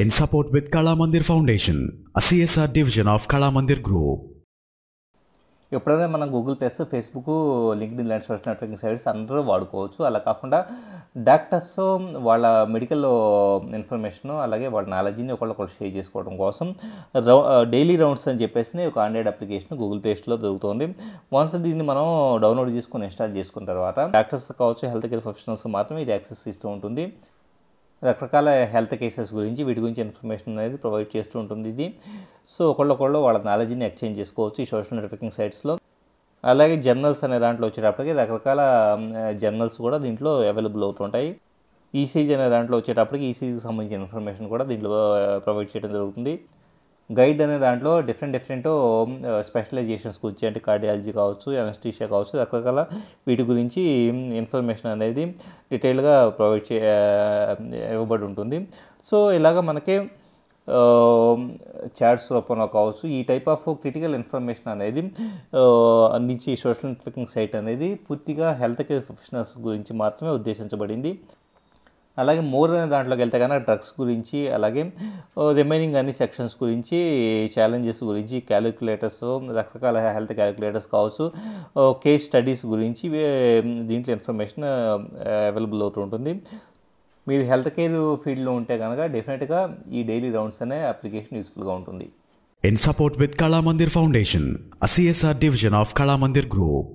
in support with Kala Mandir Foundation, a CSR division of Kala Mandir Group. ఎప్పుడైనా మనం Google plus Facebook LinkedIn లాంటి social networking sites అందరూ వాడుకోవచ్చు. అలా కాకుండా డాక్టర్స్ వాళ్ళ మెడికల్ ఇన్ఫర్మేషన్ అలాగే వాళ్ళ నాలెడ్జ్ని ఒకళ్ళొకళ్ళు షేర్ చేసుకోవడం కోసం డైలీ రౌండ్స్ అని చెప్పేసి ఒక ఆండ్రాయిడ్ అప్లికేషన్ గూగుల్ ప్లే స్టోర్లో దొరుకుతుంది. వన్స్ దీన్ని మనం డౌన్లోడ్ చేసుకొని ఇన్స్టాల్ చేసుకున్న తర్వాత డాక్టర్స్ కావచ్చు, హెల్త్ కేర్ ప్రొఫెషనల్స్ మాత్రమే ఇది యాక్సెస్ ఇస్తూ ఉంటుంది. రకరకాల హెల్త్ కేసెస్ గురించి వీటి గురించి ఇన్ఫర్మేషన్ అనేది ప్రొవైడ్ చేస్తూ ఉంటుంది ఇది. సో ఒకళ్ళొకళ్ళు వాళ్ళ నాలెడ్జ్ని ఎక్స్చేంజ్ చేసుకోవచ్చు ఈ సోషల్ నెట్వర్కింగ్ సైట్స్లో. అలాగే జర్నల్స్ అనే దాంట్లో వచ్చేటప్పటికి రకరకాల జర్నల్స్ కూడా దీంట్లో అవైలబుల్ అవుతుంటాయి. ఈసీజీ అనే దాంట్లో వచ్చేటప్పటికి ఈసీజీకి సంబంధించిన ఇన్ఫర్మేషన్ కూడా దీంట్లో ప్రొవైడ్ చేయడం జరుగుతుంది. గైడ్ అనే దాంట్లో డిఫరెంట్ స్పెషలైజేషన్స్ గురించి అంటే కార్డియాలజీ కావచ్చు, అనస్థీషియా కావచ్చు, రకరకాల వీటి గురించి ఇన్ఫర్మేషన్ అనేది డీటెయిల్గా ప్రొవైడ్ ఇవ్వబడి ఉంటుంది. సో ఇలాగ మనకి చాట్స్ రూపంలో కావచ్చు ఈ టైప్ ఆఫ్ క్రిటికల్ ఇన్ఫర్మేషన్ అనేది అందించే సోషల్ నెట్వర్కింగ్ సైట్ అనేది పూర్తిగా హెల్త్ కేర్ ప్రొఫెషనల్స్ గురించి మాత్రమే ఉద్దేశించబడింది. అలాగే మోర్ అనే దాంట్లోకి వెళ్తే కనుక డ్రగ్స్ గురించి, అలాగే రిమైనింగ్ అన్ని సెక్షన్స్ గురించి, ఛాలెంజెస్ గురించి, క్యాలిక్యులేటర్స్, రకరకాల హెల్త్ క్యాలిక్యులేటర్స్ కావచ్చు, కేస్ స్టడీస్ గురించి దీంట్లో ఇన్ఫర్మేషన్ అవైలబుల్ అవుతూ ఉంటుంది. మీరు హెల్త్ కేర్ ఫీల్డ్లో ఉంటే కనుక డెఫినెట్గా ఈ డైలీ రౌండ్స్ అనే అప్లికేషన్ యూస్ఫుల్గా ఉంటుంది. In support with Kala Mandir Foundation, a CSR division of Kala Mandir Group.